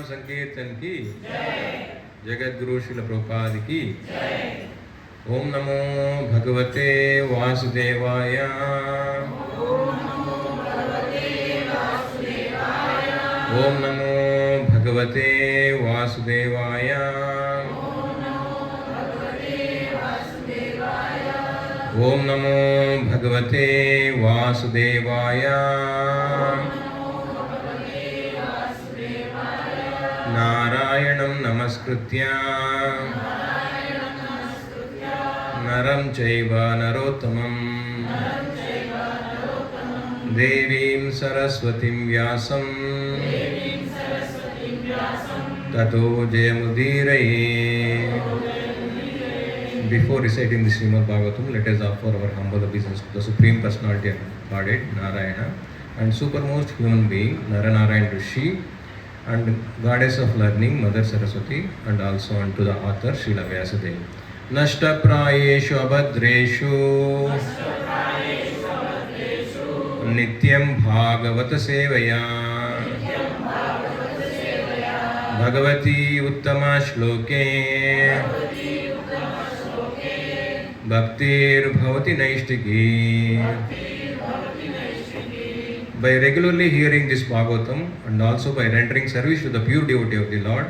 संकीर्तन की जगत गुरु श्रील प्रभुपाद की ओम नमो भगवते वासुदेवाय ओम नमो भगवते वासुदेवाय ओम नमो भगवते वासुदेवाय नारायणं नमस्कृत्य नरं चैव नरोत्तमं देवीं सरस्वतीं व्यासं ततो जयमुदीरये. Before reciting the Srimad Bhagavatam, let us offer our humble obeisance to the Supreme Personality of Godhead, Narayana, and supermost human being, Naranarayan Rishi, and Goddess of Learning, Mother Saraswati, and also unto the author, Srila Vyasadeva. Nashta prayeshu abhadreshu Nityam Bhagavata Sevaya Bhagavati Uttama Shloke Bhaktir Bhavati Naishtiki. By regularly hearing this Bhagavatam and also by rendering service to the pure devotee of the Lord,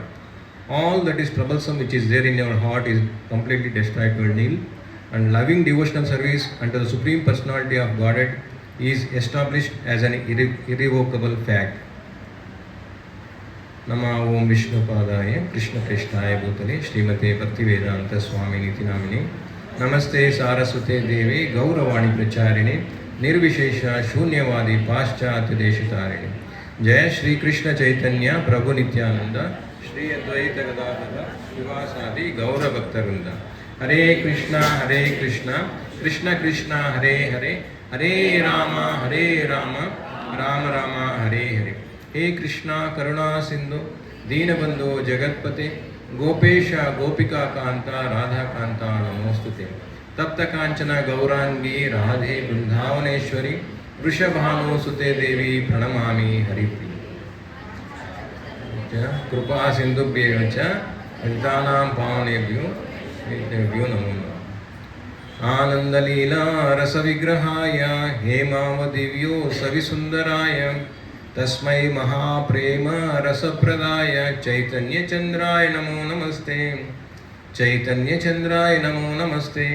all that is troublesome which is there in your heart is completely destroyed to nil, and loving devotional service unto the Supreme Personality of Godhead is established as an irrevocable fact. नमः ओम विष्णुपादाय कृष्णप्रेष्ठाय भूतले श्रीमते भक्तिवेदांत स्वामिनीति नामिने नमस्ते सारस्वते देवे गौरवाणी प्रचारिणे निर्विशेष शून्यवादी पाश्चात्य देशतारिणे जय श्री कृष्ण चैतन्य प्रभु नित्यानंद श्री अद्वैत गदाधर शिवासादि गौर भक्तवृंद हरे कृष्णा कृष्ण कृष्ण हरे हरे हरे राम राम राम हरे हरे हे कृष्णा करुणा सिंधु दीनबंधो जगत्पते गोपेश गोपिका कांता राधा कांता नमोस्तुते तप्त कांचन गौरांगी राधे वृंदावनेश्वरी वृषभानुसुते देवी प्रणमामि हरिप्रिय कृपा सिंधुभ्येव च पतितानां पावनेभ्यो नमो नमः आनंदलीला रसविग्रहाय हेमावदिव्यो सविसुंदराय तस्मै महाप्रेम रसप्रदाय चैतन्य चंद्राय नमो नमस्ते चैतन्य चंद्राय नमो नमस्ते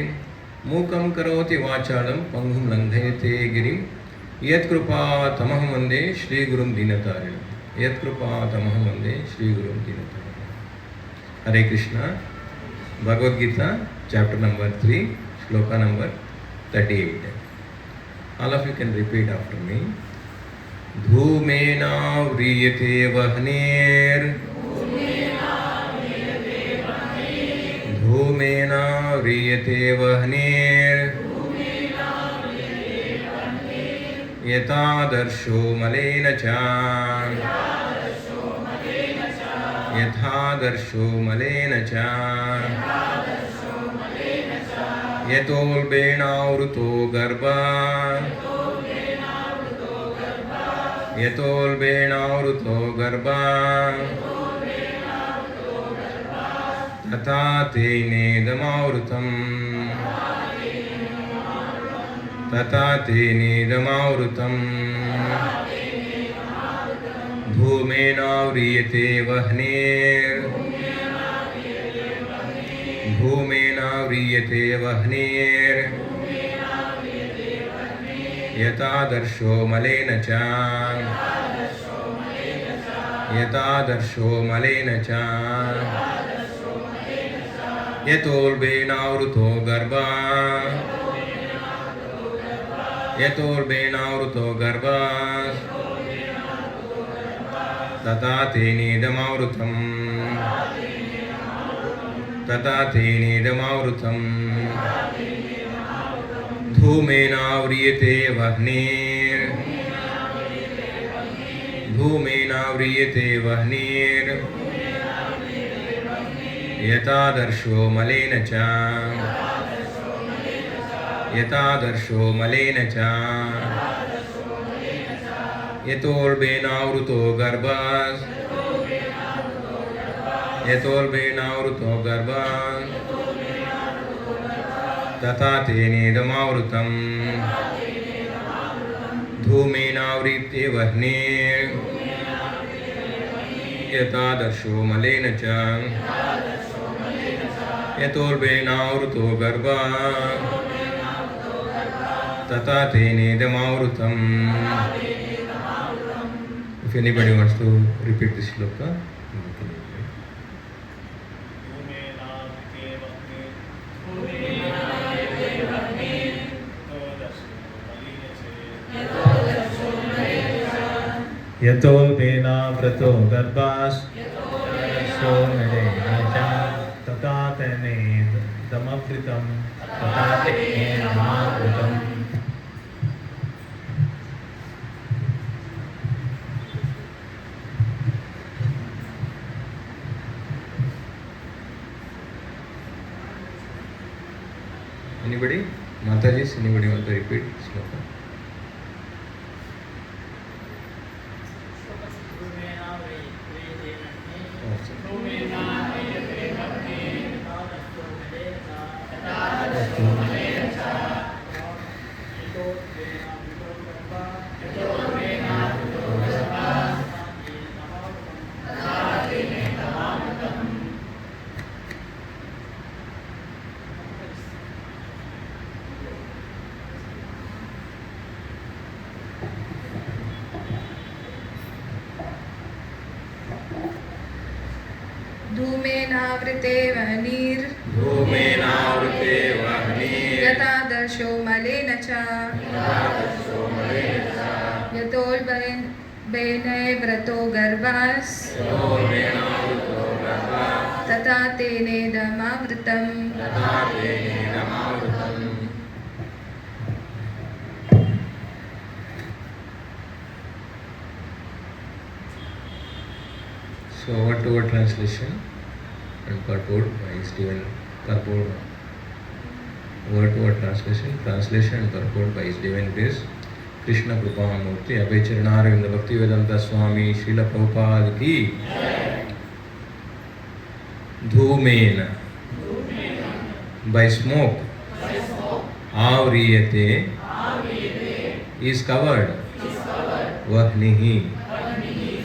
मूकं करोति वाचालं पंगुं लंघयते गिरिं यत्कृपातमहं वन्दे श्रीगुरुं दीनतारिणं यत्कृपातमहं वन्दे श्रीगुरुं दीनतारिणं Hare Krishna Bhagavad Gita chapter number 3 shloka number 38 all of you can repeat after me धूमेनाव्रियते वह्नेर् धूमेनाव्रियते वह्नेर् यथादर्शो मलेन च यथादर्शो मलेन च यतोल्बेनावृतो गर्भः यतोल्बेनावृतो गर्भः तथा तेनेदमावृतम् तथा तेनेदमावृतम् धूमेनाव्रियते वह्नेर् धूमेनाव्रियते वह्नेर् यथादर्शो मलेन च यथादर्शो मलेन च यतोल्बेनावृतो गर्भः यतोल्बेनावृतो गर्भः तथा तेनेदमावृतम् तथा तेनेदमावृतम् धूमेनाव्रियते वह्नेर् धूमेनाव्रियते वह्नेर् यथादर्शो मलेन च यथादर्शो मलेन च यतोल्बेनावृतो गर्भः यतोल्बेनावृतो गर्भः तथा तेनेदमावृतम् धूमेनाव्रियते वह्नेर् यथादर्शो मलेन च यतोल्बेनावृतो गर्भः तथा तेनेदमावृतम् If anybody wants to repeat this shloka, यतोल्बेनावृतो गर्भाश्चो नरेण च तथा तेनेदमावृतं तथा तेनेदमावृतम् Anybody? Mataji, anybody want to repeat shloka? धूमेनावृते वह्निर् धूमेनावृते वह्निर् यथादर्शो मलेन च यतोल्बेनैव्रतो गर्भास् तथा तेनेदमावृतम् So word to word translation and purport by Stephen purport. Word to word translation and purport by His Divine Grace Krishna Krupamurti Abhay Charanaravinda Bhaktivedanta Swami Srila Prabhupada ki Dhumena by smoke Avriyate is covered Vahnihi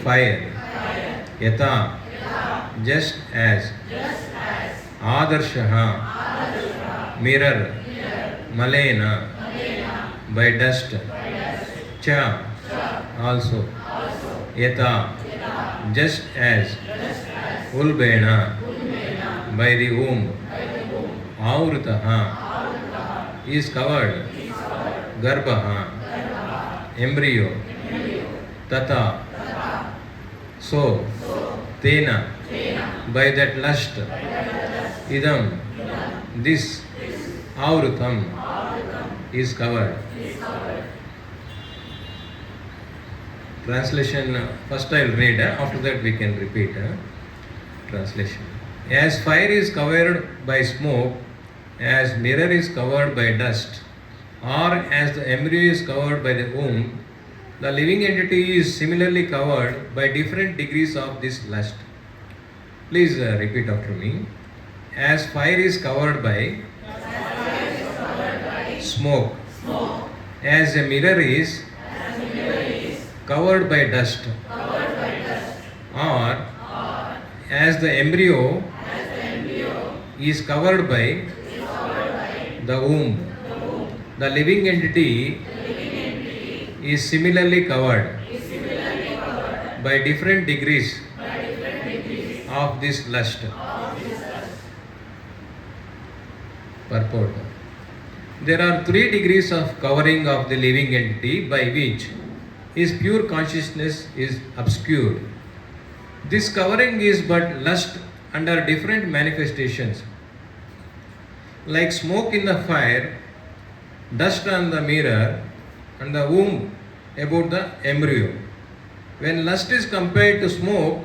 fire Yata just as Adarshaha mirror Malena by dust Cha also Yata just as Ulbena by the womb Avritaha is covered Garbhaha embryo Tata so Tena by that lust Idam this Avrutam is covered. Translation first I will read, after that we can repeat. Translation. As fire is covered by smoke, as mirror is covered by dust, or as the embryo is covered by the womb, the living entity is similarly covered by different degrees of this lust. Please repeat after me. As fire is covered by smoke, as a mirror is covered by dust, or as the embryo is covered by the womb, the living entity is similarly covered by different degrees of this lust. Purport. There are 3 degrees of covering of the living entity by which his pure consciousness is obscured. This covering is but lust under different manifestations. Like smoke in the fire, dust on the mirror, and the womb about the embryo. When lust is compared to smoke,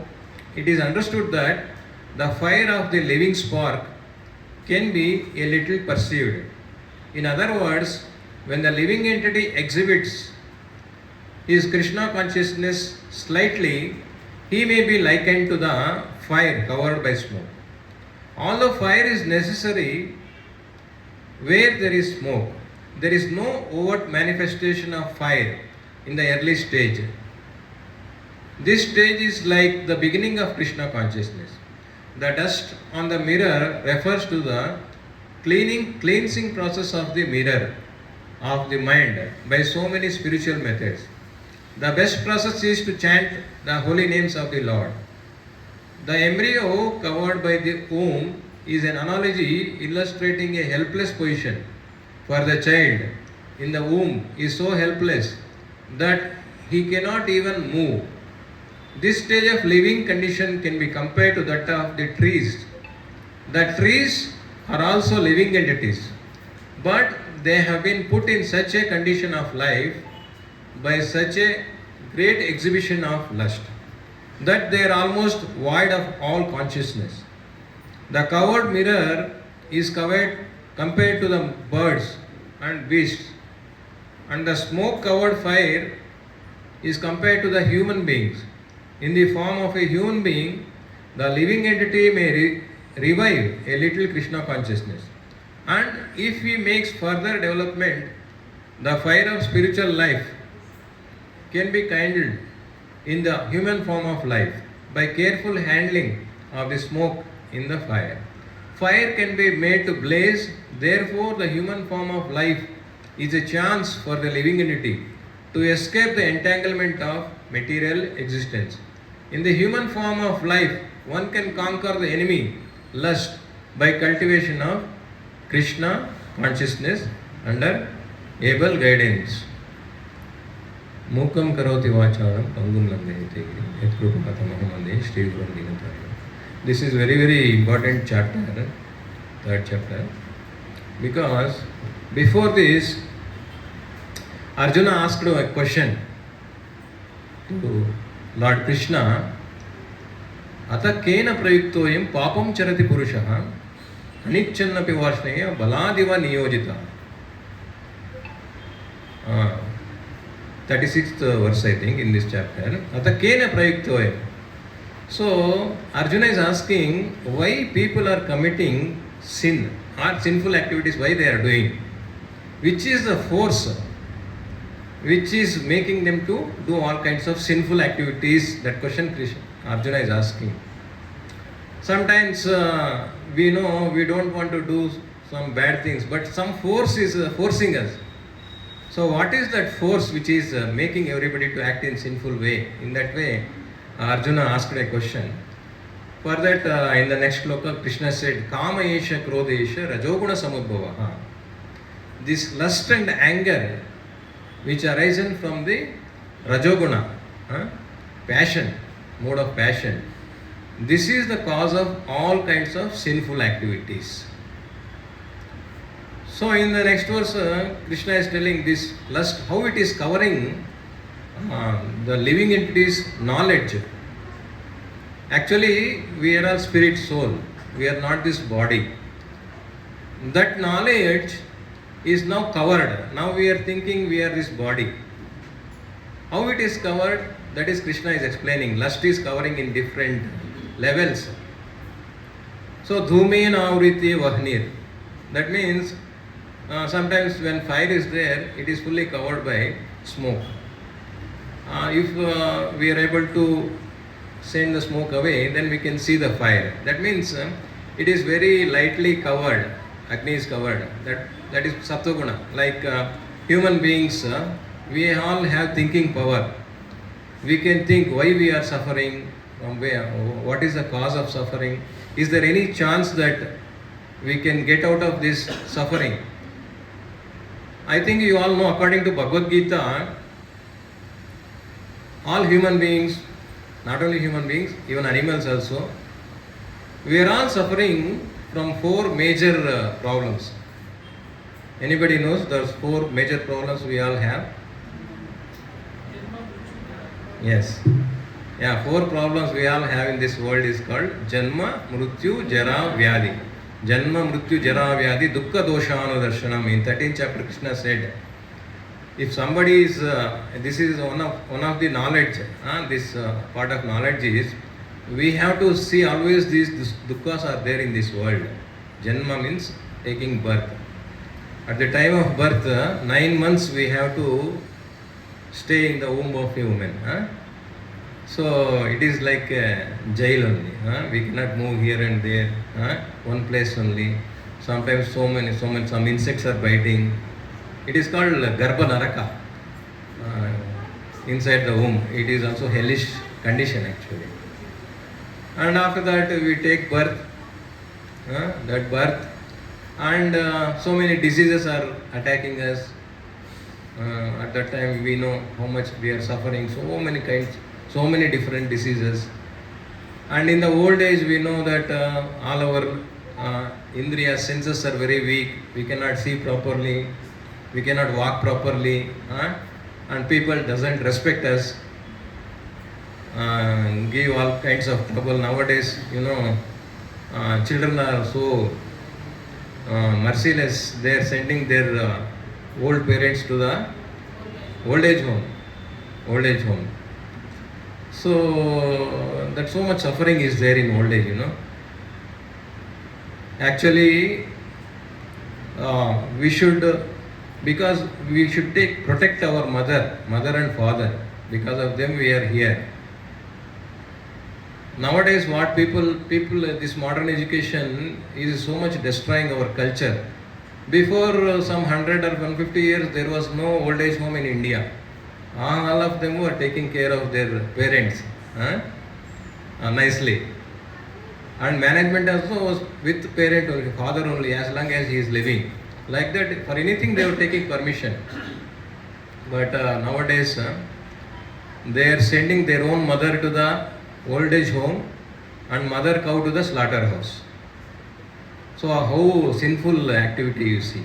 it is understood that the fire of the living spark can be a little perceived. In other words, when the living entity exhibits his Krishna consciousness slightly, he may be likened to the fire covered by smoke. Although fire is necessary where there is smoke, there is no overt manifestation of fire in the early stage. This stage is like the beginning of Krishna consciousness. The dust on the mirror refers to the cleansing process of the mirror of the mind by so many spiritual methods. The best process is to chant the holy names of the Lord. The embryo covered by the womb is an analogy illustrating a helpless position, for the child in the womb is so helpless that he cannot even move. This stage of living condition can be compared to that of the trees. The trees are also living entities, but they have been put in such a condition of life by such a great exhibition of lust that they are almost void of all consciousness. The covered mirror is compared to the birds and beasts, and the smoke covered fire is compared to the human beings. In the form of a human being, the living entity may revive a little Krishna consciousness, and if he makes further development, the fire of spiritual life can be kindled in the human form of life by careful handling of the smoke in the fire. Fire can be made to blaze, therefore the human form of life is a chance for the living entity to escape the entanglement of material existence. In the human form of life, one can conquer the enemy lust by cultivation of Krishna consciousness under able guidance. Mukam karoti vacharam pangum lambhayate yatkrupakatamaham Sriguram dinatara. This is very, very important chapter, third chapter, because before this, Arjuna asked a question to Lord Krishna, Ata kena prayuktoyam papam charati purushaha anichannapi varshneya baladiva niyojita. 36th verse, I think, in this chapter. Ata kena prayuktoyam. So, Arjuna is asking why people are committing sin or sinful activities, why they are doing. Which is the force which is making them to do all kinds of sinful activities? That question Arjuna is asking. Sometimes we know we don't want to do some bad things, but some force is forcing us. So what is that force which is making everybody to act in sinful way? In that way, Arjuna asked a question. For that, in the next shloka, Krishna said, Kama esha krodesha rajoguna samudbhavaha. This lust and anger which arisen from the rajoguna, passion, mode of passion. This is the cause of all kinds of sinful activities. So in the next verse, Krishna is telling this lust, how it is covering the living entity's knowledge. Actually, we are all spirit soul. We are not this body. That knowledge is now covered. Now we are thinking we are this body. How it is covered? That is Krishna is explaining. Lust is covering in different levels. So, dhumen avriti vahnir. That means sometimes when fire is there, it is fully covered by smoke. If we are able to send the smoke away, then we can see the fire. That means it is very lightly covered. Agni is covered. That is Sattva-guna. Like human beings, we all have thinking power. We can think why we are suffering, from where, what is the cause of suffering. Is there any chance that we can get out of this suffering? I think you all know, according to Bhagavad Gita, all human beings, not only human beings, even animals also, we are all suffering from four major problems. Anybody knows those four major problems we all have? Yes. Yeah, four problems we all have in this world is called Janma, Mrityu, Jara, Vyadi. Janma, Mrityu, Jara, Vyadi, Dukkha, Doshanu, Darshanam. In 13th chapter, Krishna said, if somebody is, this is one of the knowledge, this part of knowledge is, we have to see always these dukkhas are there in this world. Janma means taking birth. At the time of birth, 9 months we have to stay in the womb of a woman. So it is like a jail only. We cannot move here and there. One place only. Sometimes some insects are biting. It is called Garbha Naraka. Inside the womb. It is also hellish condition actually. And after that we take birth. That birth. And so many diseases are attacking us. At that time we know how much we are suffering. So many kinds. So many different diseases. And in the old age we know that all our indriya senses are very weak. We cannot see properly. We cannot walk properly. And people doesn't respect us. Give all kinds of trouble. Nowadays, children are so merciless. They are sending their old parents to the old age home. So that so much suffering is there in old age, Actually, we should, because we should protect our mother and father. Because of them we are here. Nowadays, what people, this modern education is so much destroying our culture. Before some 100 or 150 years, there was no old age home in India. All of them were taking care of their parents nicely. And management also was with parent only, father only, as long as he is living. Like that, for anything they were taking permission. But nowadays, they are sending their own mother to the old age home and mother cow to the slaughterhouse. So how sinful activity you see.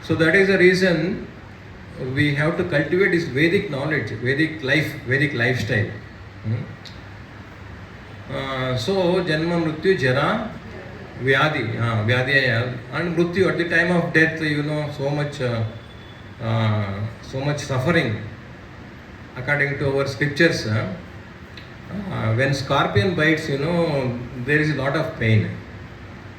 So that is the reason we have to cultivate this Vedic knowledge, Vedic life, Vedic lifestyle. So Janma, Mrityu, Jara, Vyadi, Vyadhyaya, and Mrityu at the time of death, so much suffering. According to our scriptures, when scorpion bites, there is a lot of pain.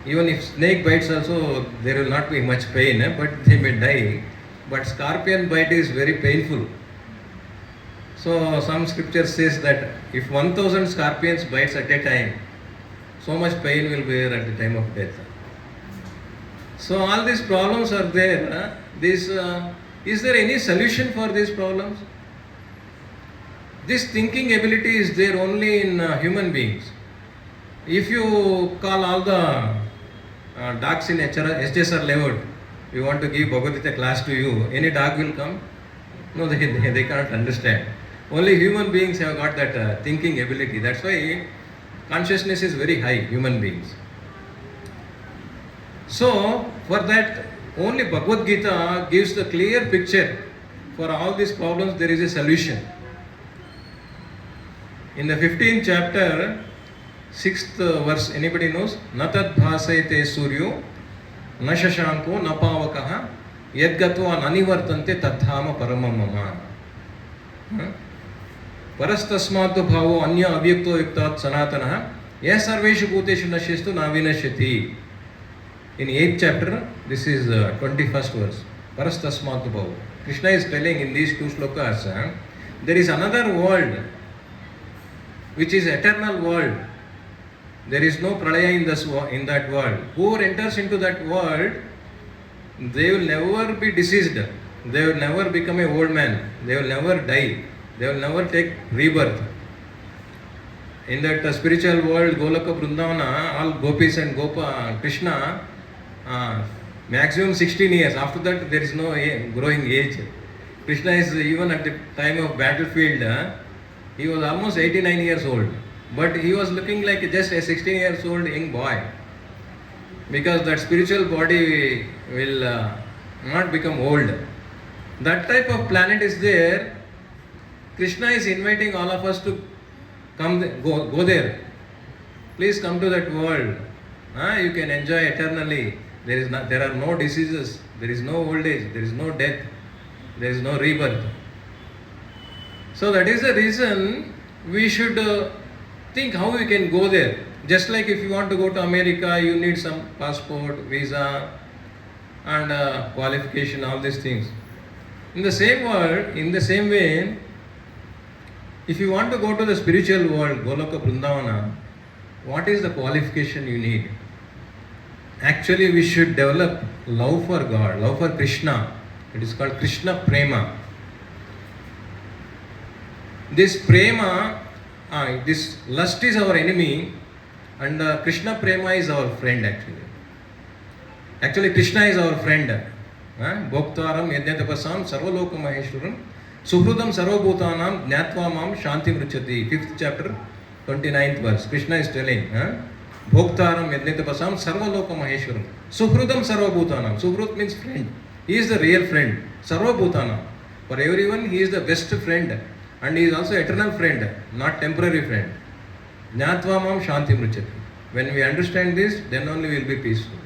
Even if snake bites also, there will not be much pain, but they may die. But scorpion bite is very painful. So some scripture says that if 1000 scorpions bites at a time, so much pain will be there at the time of death. So all these problems are there. Is there any solution for these problems? This thinking ability is there only in human beings. If you call all the dogs in HSR level, you want to give Bhagavad Gita class to you, any dog will come? No, they cannot understand. Only human beings have got that thinking ability. That's why consciousness is very high, human beings. So, for that, only Bhagavad Gita gives the clear picture. For all these problems, there is a solution. In the 15th chapter, 6th verse, anybody knows? Natad bhasayate suryo, na shashanko, na pavakaha, yadgatva nanivartante tathama paramamama. Parastasmatu bhavo anya avyakto yuktat sanatanaha, yes sarveshu bhuteshu nashestu navinashyati. In 8th chapter, this is 21st verse. Parastasmatu bhavo. Krishna is telling in these two slokas, there is another world, which is eternal world. There is no pralaya in that world. Whoever enters into that world, they will never be diseased. They will never become an old man. They will never die. They will never take rebirth. In that spiritual world, Golaka Vrindavana, all gopis and Krishna, maximum 16 years. After that, there is no growing age. Krishna is even at the time of battlefield, he was almost 89 years old. But he was looking like just a 16 years old young boy. Because that spiritual body will not become old. That type of planet is there. Krishna is inviting all of us to go there. Please come to that world. You can enjoy eternally. There are no diseases. There is no old age. There is no death. There is no rebirth. So that is the reason we should think how we can go there. Just like if you want to go to America, you need some passport, visa, and qualification, all these things. In the same world, in the same way, if you want to go to the spiritual world, Goloka Vrindavana, what is the qualification you need? Actually, we should develop love for God, love for Krishna. It is called Krishna Prema. This Prema, this lust is our enemy, and Krishna Prema is our friend actually. Actually, Krishna is our friend. Bhoktaram yadnyatapasam sarvaloka maheshwaram suhrudam sarvabhutanam jnatva mam shanti mrichati. 5th chapter, 29th verse. Krishna is telling, Bhoktaram yadnyatapasam sarvaloka maheshwaram suhrudam sarvabhutanam. Suhrud means friend. He is the real friend. Sarvabhutanam. For everyone, he is the best friend. And he is also eternal friend, not temporary friend. Jnatva mam shanti mrichati. When we understand this, then only we will be peaceful.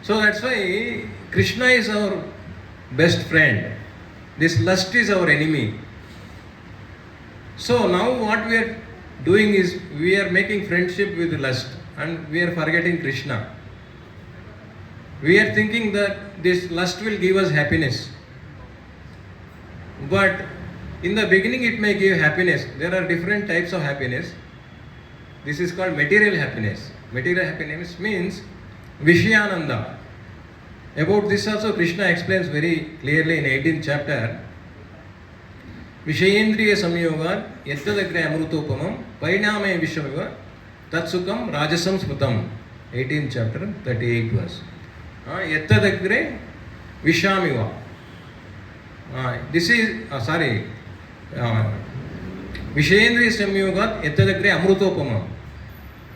So that's why Krishna is our best friend. This lust is our enemy. So now what we are doing is we are making friendship with lust and we are forgetting Krishna. We are thinking that this lust will give us happiness. But in the beginning it may give happiness. There are different types of happiness. This is called material happiness. Material happiness means Vishyananda. About this also Krishna explains very clearly in 18th chapter. విషయేంద్రియ సంయోగాత్ ఎత్తదగ్రే అమృతోపమం పరిణామే విషమివ తత్సుఖం రాజసం స్మృతం. 18th chapter 38th verse. ఎత్తదగ్రే విషామివ. This is విషయేంద్రియ సంయోగాత్ ఎత్తదగ్రే అమృతోపమం.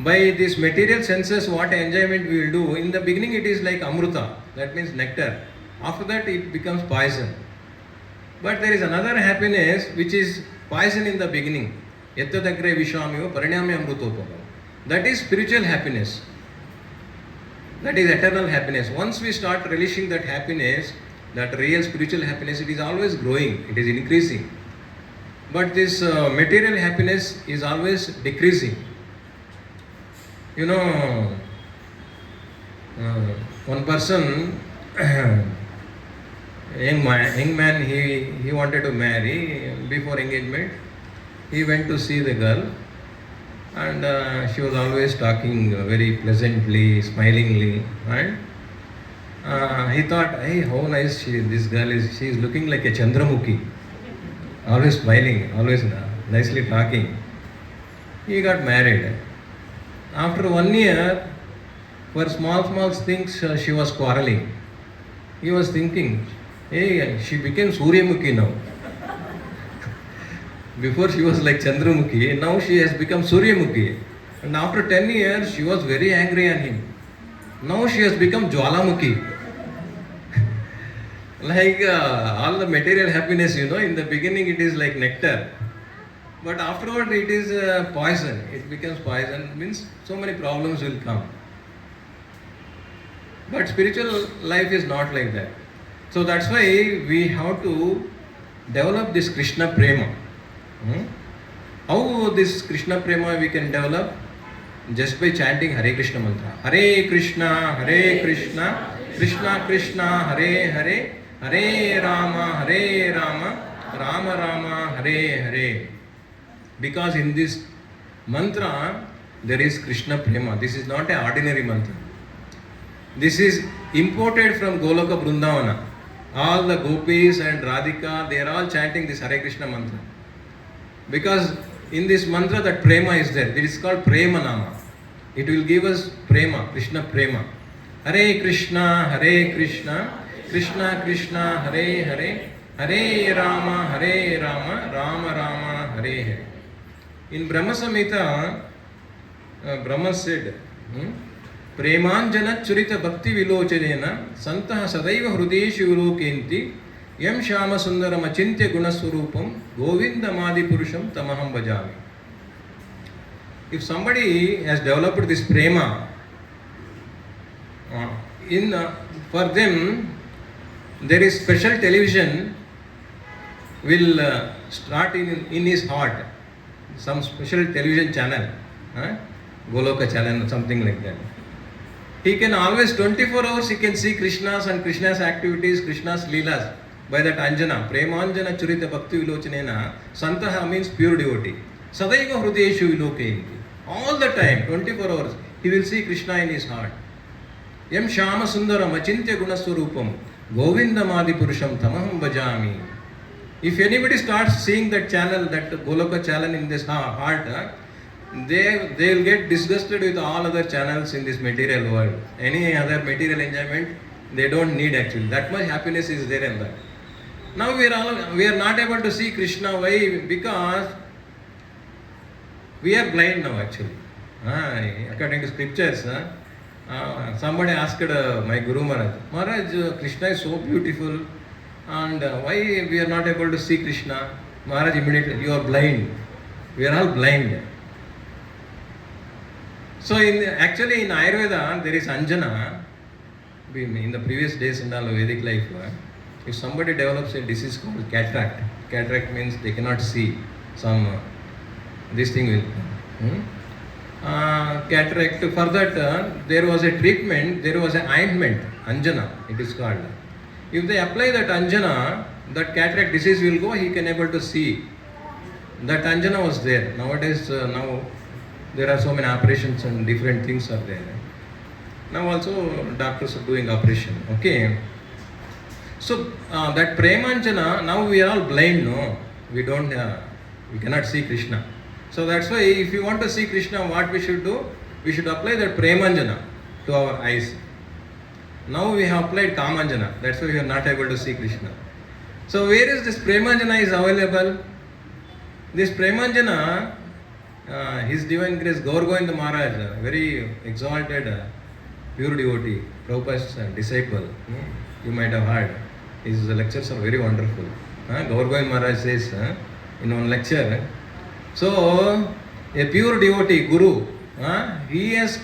By this material senses, what enjoyment we will do, in the beginning it is like amruta, that means nectar. After that it becomes poison. But there is another happiness which is poison in the beginning. Yattadagre vishamiyo pariname amrutopamam. That is spiritual happiness. That is eternal happiness. Once we start relishing that happiness, that real spiritual happiness, it is always growing, it is increasing. But this material happiness is always decreasing. You know, one person, young man, he wanted to marry. Before engagement, he went to see the girl, and she was always talking very pleasantly, smilingly, and he thought, hey, how nice this girl is. She is looking like a Chandra, always smiling, always nicely talking. He got married. After 1 year, for small things, she was quarreling. He was thinking, hey, she became Suryamukhi now. Before she was like Chandramukhi, now she has become Suryamukhi. And after 10 years, she was very angry on him. Now she has become Jwalamukhi. Like all the material happiness, in the beginning it is like nectar. But afterward it is poison. It becomes poison, means so many problems will come. But spiritual life is not like that. So that's why we have to develop this Krishna prema. How this Krishna prema we can develop? Just by chanting Hare Krishna mantra. Hare Krishna, Krishna Krishna, Hare Hare, Hare Rama, Rama Rama, Hare Hare. Because in this mantra there is Krishna prema. This is not an ordinary mantra. This is imported from Goloka Vrindavana. All the gopis and Radhika, they are all chanting this Hare Krishna mantra. Because in this mantra that prema is there. It is called prema nama. It will give us prema, Krishna prema. Hare Krishna, Krishna Krishna, Hare Hare, Hare Rama, Rama Rama, Hare Hare. In Brahma Samhita, Brahma said, Premanjana Churita Bhakti Vilochanena, Santaha Sadaiva Hrudeshu Vilokenti, Yam Shama Sundaram Achintya Gunaswarupam, Govinda Madi Purusham Tamaham Bhajami. If somebody has developed this prema, for them, there is special television will start in his heart. Some special television channel, Goloka channel, something like that. He can always 24 hours he can see Krishna's and Krishna's activities, Krishna's leelas by that Anjana. Premanjana Churita Bhakti Vilochanena. Santaha means pure devotee. Sadaiva Hrudeshu Vilokenti. All the time, 24 hours, he will see Krishna in his heart. Yam Shama Sundaram Achintya Gunaswarupam, Govinda Madi Purusham Tamaham Bhajami. If anybody starts seeing that channel, that Goloka channel in this heart, they will get disgusted with all other channels in this material world. Any other material enjoyment, they don't need actually. That much happiness is there in that. Now we are not able to see Krishna. Why? Because we are blind now actually. According to scriptures, somebody asked my Guru Maharaj, Krishna is so beautiful, and why we are not able to see Krishna? Maharaj immediately, you are blind. We are all blind. So actually in Ayurveda there is Anjana. In the previous days in the Vedic life, if somebody develops a disease called cataract, cataract means they cannot see. This thing will cataract. For that there was a treatment, there was an ointment, Anjana it is called. If they apply that Anjana, that cataract disease will go, he can able to see. That Anjana was there. Nowadays, now there are so many operations and different things are there. Now also doctors are doing operation. Okay. So that Premanjana, now we are all blind, no? we don't, we cannot see Krishna. So that's why if you want to see Krishna, what we should do? We should apply that Premanjana to our eyes. Now we have applied Kamanjana. That's why we are not able to see Krishna. So where is this Premanjana is available? This Premanjana, His Divine Grace Gaur Govinda Maharaj, very exalted, pure devotee, Prabhupada's disciple. You might have heard. His lectures are very wonderful. Gaur Govinda Maharaj says in one lecture, so a pure devotee, Guru, he has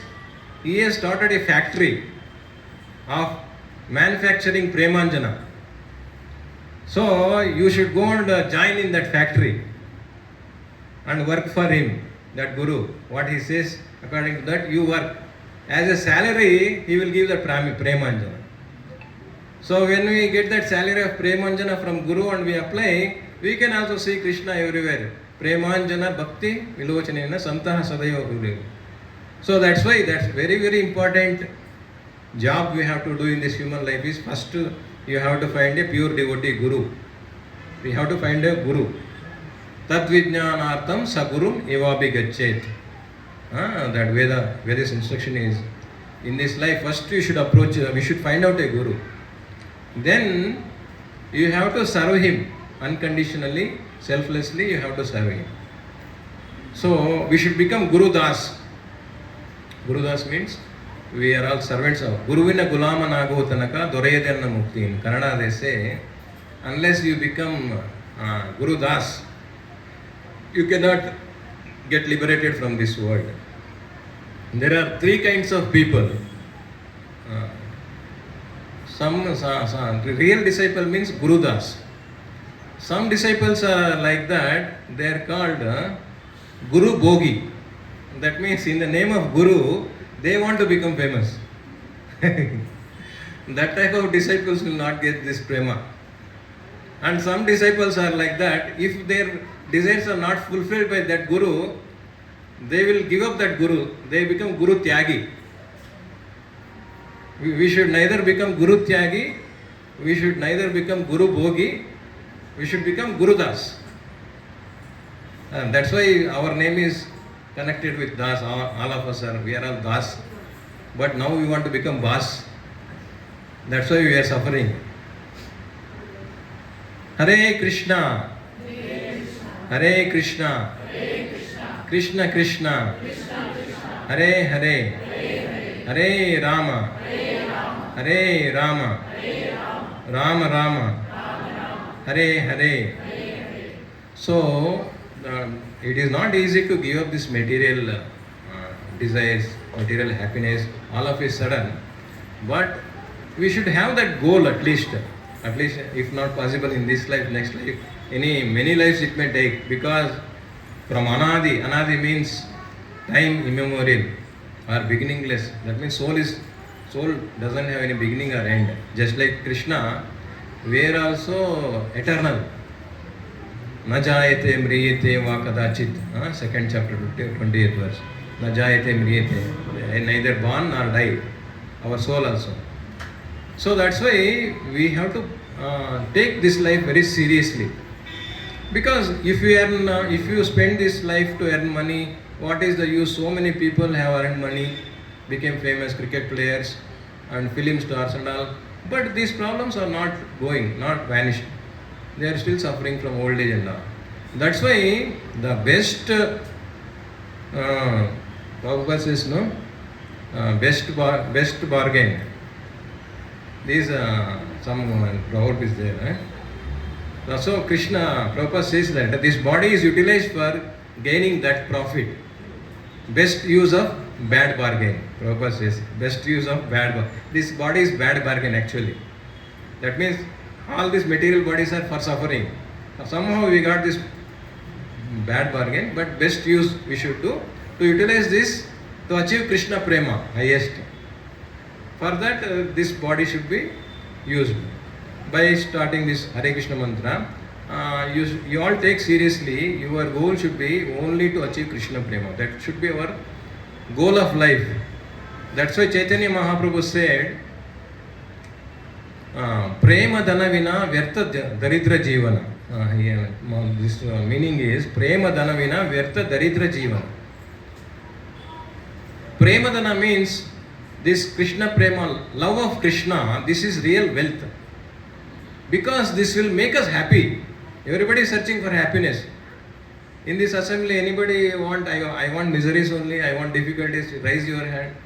started a factory of manufacturing Premanjana. So you should go and join in that factory and work for him, that Guru. What he says, according to that, you work. As a salary, he will give the Premanjana. So when we get that salary of Premanjana from Guru and we apply, we can also see Krishna everywhere. Premanjana Bhakti Vilochanena Santaha Sadaiva Guru. So that's why that's very, very important job we have to do in this human life is first you have to find a pure devotee Guru. We have to find a Guru. Tadvijnanartham Sagurum Evabi Gachet. That Veda's instruction is in this life first you should approach, we should find out a Guru. Then you have to serve him unconditionally, selflessly, you have to serve him. So we should become Guru Das. Guru Das means we are all servants of Guruvina Gulama Nago Tanaka Dorayadanna Mukti. In Kannada they say, unless you become Guru Das, you cannot get liberated from this world. There are three kinds of people. Some real disciple means Guru Das. Some disciples are like that, they are called Guru Bhogi. That means in the name of Guru, they want to become famous. That type of disciples will not get this prema. And some disciples are like that, if their desires are not fulfilled by that Guru, they will give up that Guru. They become Guru Tyagi. We should neither become Guru Tyagi, we should neither become Guru Bhogi, we should become Guru Das. And that's why our name is connected with Das. All of us are, we are all Das. But now we want to become Bas. That's why we are suffering. Hare Krishna. Hare Krishna. Krishna Krishna. Hare Hare. Hare Rama. Hare Rama. Rama Rama. Hare Hare. So, it is not easy to give up this material desires, material happiness all of a sudden. But we should have that goal at least if not possible in this life, next life, many lives it may take, because from anadi means time immemorial or beginningless. That means soul doesn't have any beginning or end. Just like Krishna, we are also eternal. Na jayate mriyate va kadachit. Second chapter, 28th verse. Na jayate mriyate. Neither born nor die. Our soul also. So that's why we have to take this life very seriously. Because if you spend this life to earn money, what is the use? So many people have earned money, became famous cricket players and film stars and all. But these problems are not vanished. They are still suffering from old age and all. That's why the best, Prabhupada says, no? Best bargain. These some proverb is there. So Krishna, Prabhupada says that this body is utilized for gaining that profit. Best use of bad bargain. Prabhupada says, best use of bad bargain. This body is bad bargain actually. That means all these material bodies are for suffering. Somehow we got this bad bargain, but best use we should do to utilize this to achieve Krishna Prema, highest. For that, this body should be used. By starting this Hare Krishna mantra, you all take seriously, your goal should be only to achieve Krishna Prema. That should be our goal of life. That's why Chaitanya Mahaprabhu said, Prema dana vina vyartha daridra jivana. This meaning is Prema Dhanavina Vyartha Daridra Jivana. Prema Dhana means this Krishna Prema, love of Krishna, this is real wealth. Because this will make us happy. Everybody is searching for happiness. In this assembly, anybody want, I want miseries only, I want difficulties, raise your hand.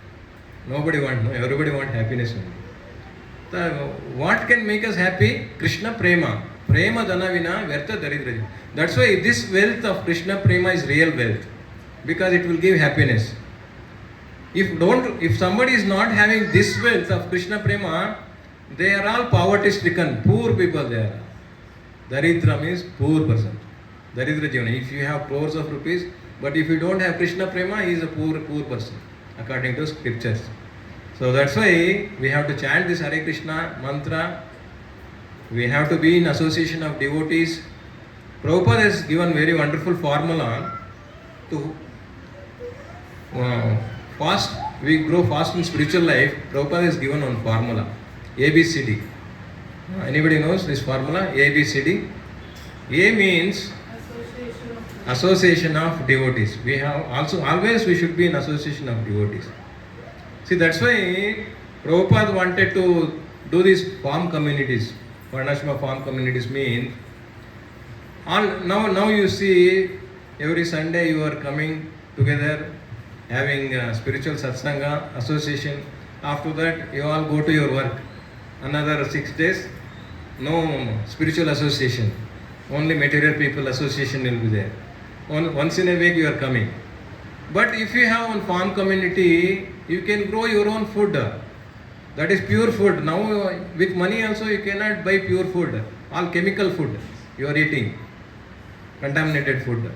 Nobody want, no, everybody want happiness only. So, what can make us happy? Krishna Prema. Prema Dhanavina Vyartha Daridra. That's why this wealth of Krishna Prema is real wealth. Because it will give happiness. If somebody is not having this wealth of Krishna Prema, they are all poverty stricken, poor people they are. Daridra means poor person. Daridra Jivana. If you have crores of rupees, but if you don't have Krishna Prema, he is a poor person, according to scriptures. So that's why we have to chant this Hare Krishna mantra. We have to be in association of devotees. Prabhupada has given very wonderful formula to fast. We grow fast in spiritual life. Prabhupada has given one formula, ABCD. Anybody knows this formula? ABCD. A means association of devotees. We have also always we should be in association of devotees. See, that's why Prabhupada wanted to do these farm communities. Varnashma farm communities mean now you see every Sunday you are coming together having spiritual satsanga association. After that you all go to your work. Another 6 days, no spiritual association. Only material people association will be there. Once in a week you are coming. But if you have one farm community, you can grow your own food. That is pure food. Now with money also you cannot buy pure food. All chemical food you are eating. Contaminated food.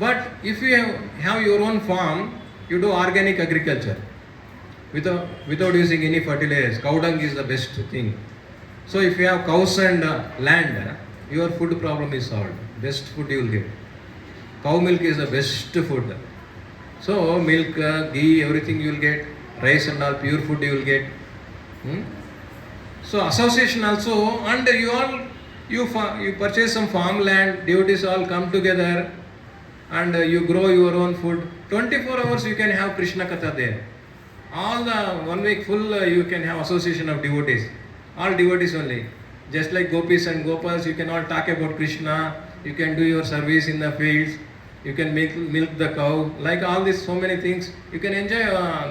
But if you have your own farm, you do organic agriculture. Without using any fertilizers. Cow dung is the best thing. So if you have cows and land, your food problem is solved. Best food you will get. Cow milk is the best food. So milk, ghee, everything you will get. Rice and all pure food you will get. So association also, and you purchase some farmland, devotees all come together and you grow your own food. 24 hours you can have Krishna Katha there. All the 1 week full you can have association of devotees. All devotees only. Just like gopis and gopas, you can all talk about Krishna. You can do your service in the fields. You can milk the cow. Like all these so many things, you can enjoy.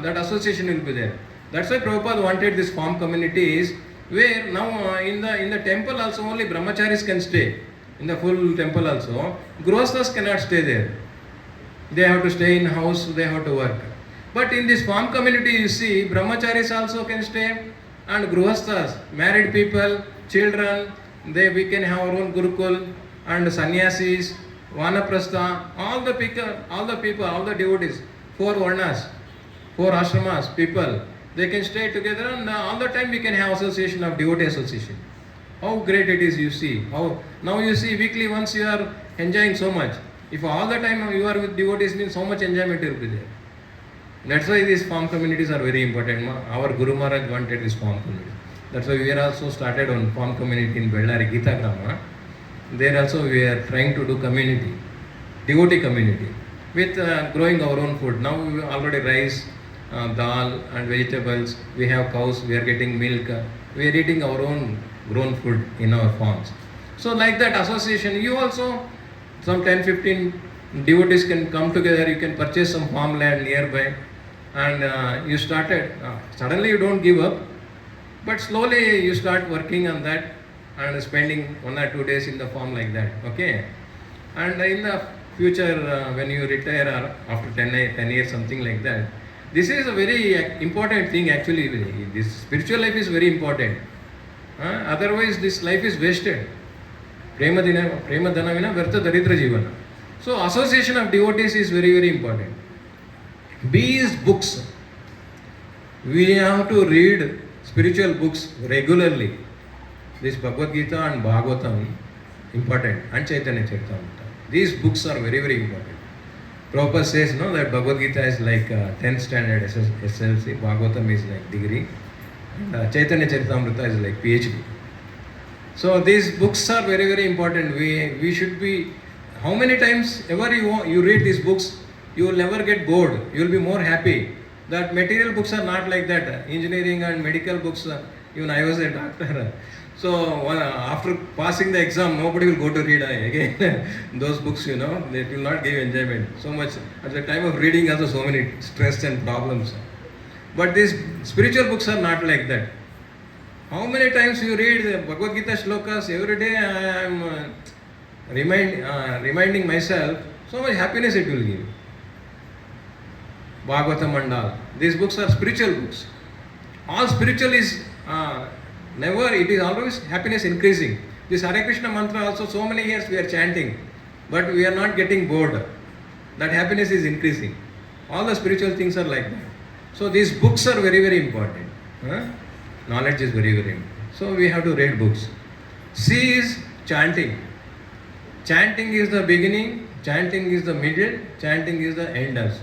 That association will be there. That's why Prabhupada wanted these farm communities, where now in the temple also only brahmacharis can stay. In the full temple also, grihasthas cannot stay there. They have to stay in house. They have to work. But in this farm community, you see, brahmacharis also can stay, and grihasthas, married people, children, we can have our own gurukul, and sannyasis, vanaprastha, all the people, all the devotees, 4 varnas, 4 ashramas, people, they can stay together, and all the time we can have association of devotee association. How great it is, you see. Now you see weekly once you are enjoying so much. If all the time you are with devotees, means so much enjoyment will be there. That's why these farm communities are very important. Our Guru Maharaj wanted this farm community. That's why we are also started on farm community in Bellary, Gita Grama. There also we are trying to do community, devotee community, with growing our own food. Now we already rice, dal and vegetables. We have cows, we are getting milk. We are eating our own grown food in our farms. So like that association, you also, some 10-15 devotees can come together. You can purchase some farmland nearby. And you started, suddenly you don't give up, but slowly you start working on that and spending 1 or 2 days in the farm like that, okay? And in the future, when you retire or after 10 years, something like that, this is a very important thing actually. This spiritual life is very important. Otherwise, this life is wasted. Prema Dhanavina Vyartha Daridra Jivana. So association of devotees is very, very important. B is books. We have to read spiritual books regularly. This Bhagavad Gita and Bhagavatam, important, and Chaitanya Charitamrita. These books are very, very important. Prabhupada says that Bhagavad Gita is like 10th standard SLC, Bhagavatam is like degree, and Chaitanya Charitamrita is like PhD. So these books are very very important. We should be, how many times ever you read these books, you will never get bored. You will be more happy. That material books are not like that. Engineering and medical books, even I was a doctor. So after passing the exam, nobody will go to read again those books, you know. It will not give enjoyment so much. At the time of reading also so many stress and problems. But these spiritual books are not like that. How many times you read the Bhagavad Gita shlokas? Every day I am reminding myself, so much happiness it will give. Bhagavata Mandal. These books are spiritual books. All spiritual is never, it is always happiness increasing. This Hare Krishna mantra also so many years we are chanting, but we are not getting bored. That happiness is increasing. All the spiritual things are like that. So these books are very very important. Knowledge is very very important. So we have to read books. C is chanting. Chanting is the beginning, chanting is the middle, chanting is the end also.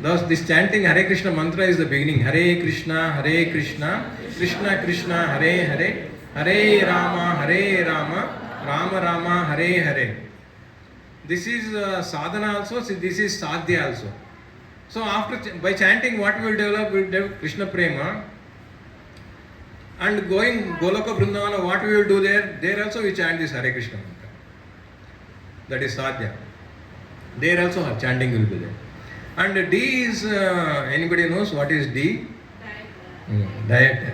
Thus this chanting Hare Krishna mantra is the beginning. Hare Krishna, Krishna Krishna, Hare Hare, Hare Rama, Rama Rama, Hare Hare. This is sadhana also, this is sadhya also. So after, by chanting what we will develop? We will develop Krishna Prema. And going Goloka Vrindavana, what we will do there? There also we chant this Hare Krishna mantra. That is sadhya. There also chanting will be there. And D is, anybody knows what is D? Diet.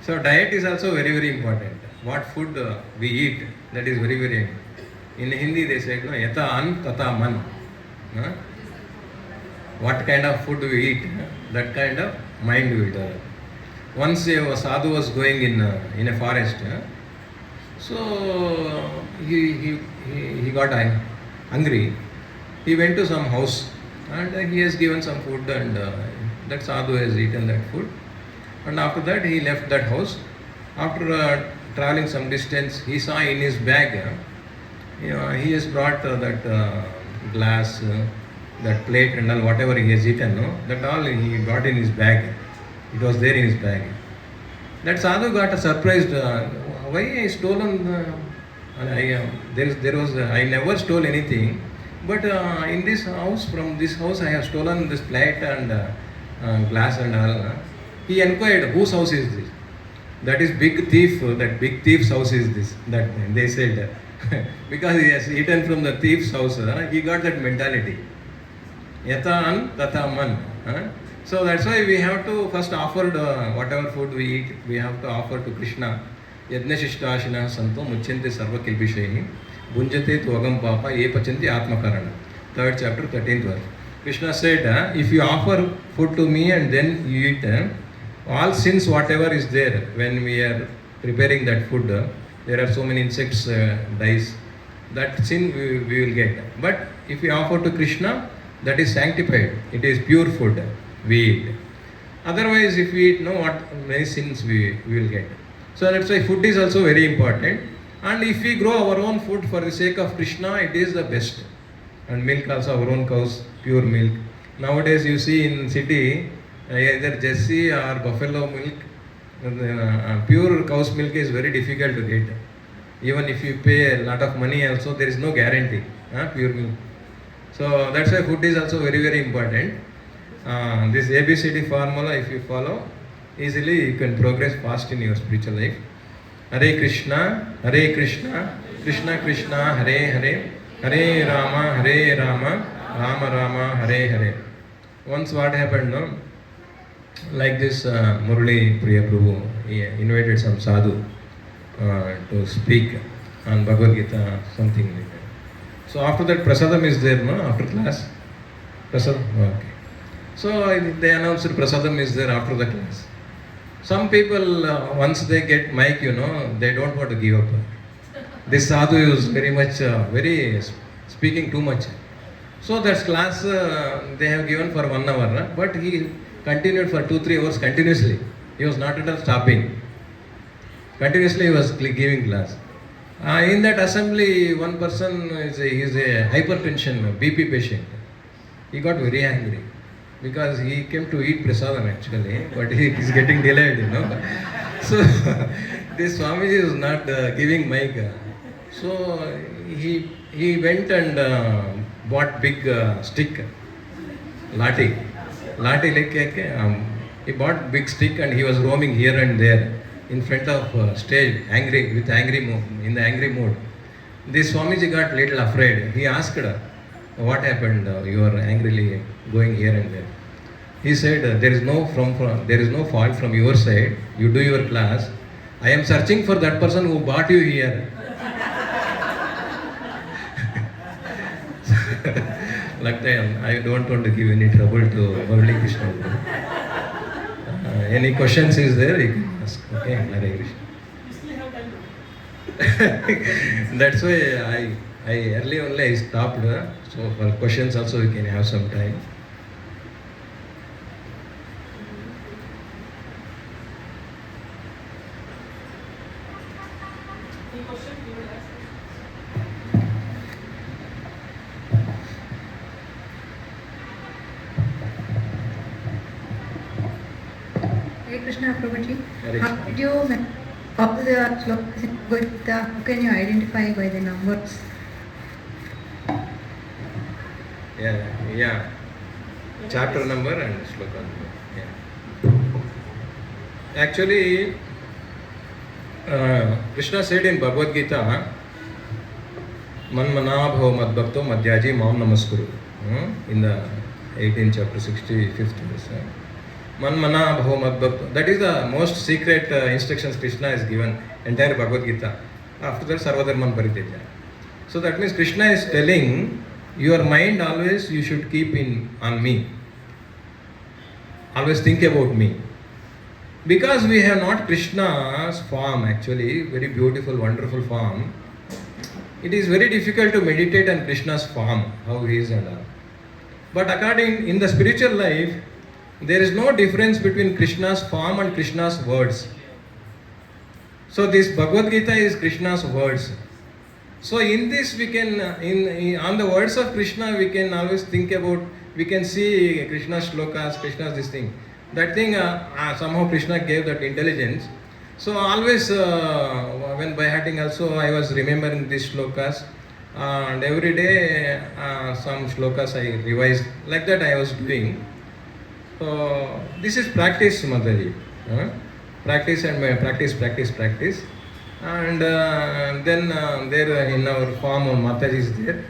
So diet is also very very important. What food we eat, that is very very important. In Hindi they say, no, yata an tata man. What kind of food we eat, that kind of mind we develop. Once a sadhu was going in a forest, so he got hungry. He went to some house and he has given some food, and that sadhu has eaten that food. And after that he left that house. After traveling some distance, he saw in his bag, he has brought that glass, that plate and all, whatever he has eaten, that all he brought in his bag. It was there in his bag. That sadhu got surprised. Why I stolen? I never stole anything, but in this house, from this house, I have stolen this plate and glass and all. He inquired, whose house is this? That is big thief. That big thief's house is this. That they said because he has eaten from the thief's house. He got that mentality. Yata an tata man. So that's why we have to first offer whatever food we eat, we have to offer to Krishna. Yajna Shishtashinah Santo Muchyante Sarva Kilbishaihi Bunjate Tvagam Papa Ye Pachanti Atmakarana. 3rd chapter, 13th verse. Krishna said, if you offer food to me and then you eat, all sins whatever is there when we are preparing that food, there are so many insects dies, that sin we will get. But if we offer to Krishna, that is sanctified, it is pure food we eat. Otherwise, if we eat, what many sins we will get. So that's why food is also very important. And if we grow our own food for the sake of Krishna, it is the best. And milk also, our own cows, pure milk. Nowadays you see in city, either Jersey or buffalo milk, pure cow's milk is very difficult to get. Even if you pay a lot of money also, there is no guarantee, pure milk. So that's why food is also very very important. This ABCD formula, if you follow, easily you can progress fast in your spiritual life. Hare Krishna, Krishna Krishna, Hare Hare, Hare Rama, Rama Rama, Hare Hare. Once what happened, like this Murali Priya Prabhu, he invited some sadhu to speak on Bhagavad Gita, something like that. So after that prasadam is there, after class? Prasadam? Okay. So they announced prasadam is there after the class. Some people, once they get mic, they don't want to give up. This sadhu is very much, very speaking too much. So that class they have given for 1 hour, but he continued for 2-3 hours continuously. He was not at all stopping. Continuously he was giving class. In that assembly, one person is a hypertension, BP patient. He got very angry because he came to eat prasadam actually, but he is getting delayed, So this Swamiji was not giving mic. So he went and bought big stick, lati like he bought big stick and he was roaming here and there in front of stage, angry with angry in the angry mood. This Swamiji got little afraid. He asked her, "What happened? You are angrily going here and there." He said, "There is no fault from your side. You do your class. I am searching for that person who brought you here." Like that, I don't want to give any trouble to Murali Krishna. Any questions is there? You can ask. Okay, Hare Krishna. That's why I early only I stopped. So for questions also we can have some time. Hare Krishna, Prabhuji. Hare How Krishna. did you all the slokas in Bhagavad Gita, how can you identify by the numbers? Yeah. Chapter number and sloka number. Yeah. Actually, Krishna said in Bhagavad Gita, "Manmana bhava madbhakto madhyaji mam namaskuru." In the 18th chapter, 65th verse. Manmana bhava madbhakto. That is the most secret instructions Krishna has given entire Bhagavad Gita. After that, sarvadharman parityaja. So that means Krishna is telling your mind always you should keep on me. Always think about me. Because we have not Krishna's form, actually, very beautiful, wonderful form, it is very difficult to meditate on Krishna's form, how he is and all. But in the spiritual life, there is no difference between Krishna's form and Krishna's words. So this Bhagavad Gita is Krishna's words. So in this we can, on the words of Krishna, we can always think about, we can see Krishna's shlokas, Krishna's this thing. That thing, somehow Krishna gave that intelligence. So always, when by hearting also, I was remembering these shlokas. And every day, some shlokas I revised. Like that I was doing. So this is practice, Mataji. Practice and practice. And then there in our form Mataji is there,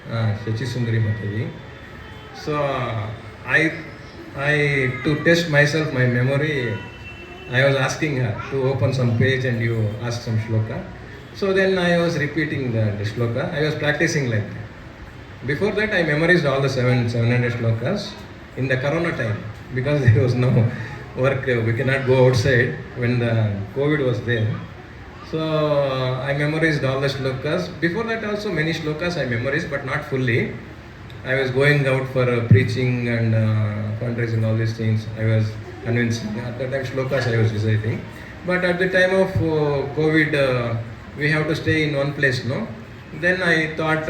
Shachi Sundari Mataji. So I to test myself, my memory, I was asking her to open some page and you ask some shloka. So then I was repeating the shloka. I was practicing like that. Before that I memorized all the 700 shlokas in the Corona time because there was no work. We cannot go outside when the COVID was there. So I memorized all the shlokas. Before that also many shlokas I memorized, but not fully. I was going out for preaching and fundraising, all these things. I was convincing. At that time shlokas I was reciting. But at the time of COVID, we have to stay in one place, no? Then I thought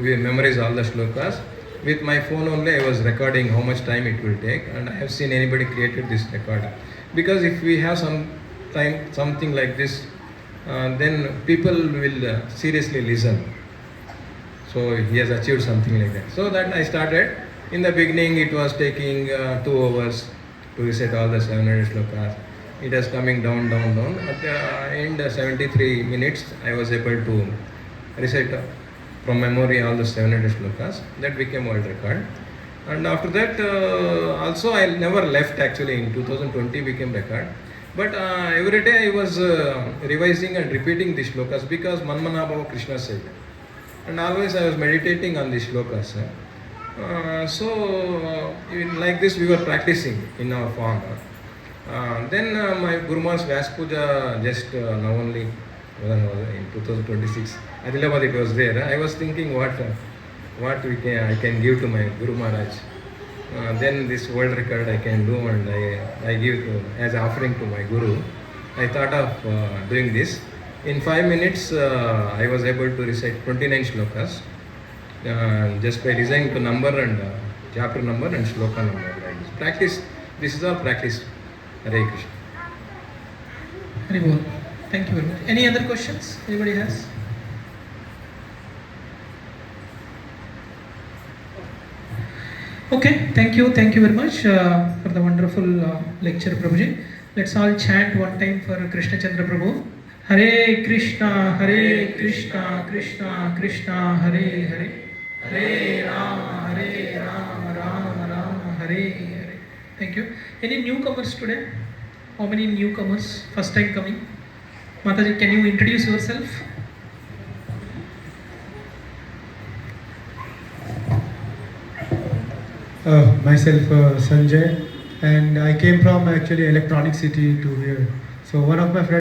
we memorize all the shlokas. With my phone only I was recording how much time it will take, and I have seen anybody created this record. Because if we have some time, something like this, then people will seriously listen. So he has achieved something like that. So that I started. In the beginning it was taking 2 hours to recite all the 700 shlokas. It was coming down. At the end 73 minutes I was able to recite from memory all the 700 shlokas. That became world record. And after that also I never left, actually. In 2020 became record. But every day I was revising and repeating the shlokas because Manmana Bhava Krishna said. And always I was meditating on the shlokas. So like this we were practicing in our form. Then my Guruma's Vyas Puja just now only in 2026. Adilabad it was there. I was thinking what I can give to my Guru Maharaj. Then this world record I can do and I give as offering to my Guru. I thought of doing this. In 5 minutes I was able to recite 29 shlokas just by listening to number and chapter number and shloka number. Like this. Practice. This is all practice. Hare Krishna. Hari Bol. Thank you very much. Any other questions? Anybody has? Okay, thank you very much for the wonderful lecture, Prabhuji. Let's all chant one time for Krishna Chandra Prabhu. Hare Krishna, Krishna Krishna, Hare Hare, Hare Rama, Rama, Hare Hare. Thank you. Any newcomers today? How many newcomers? First time coming? Mataji, can you introduce yourself? Myself Sanjay, and I came from actually Electronic City to here. So one of my friends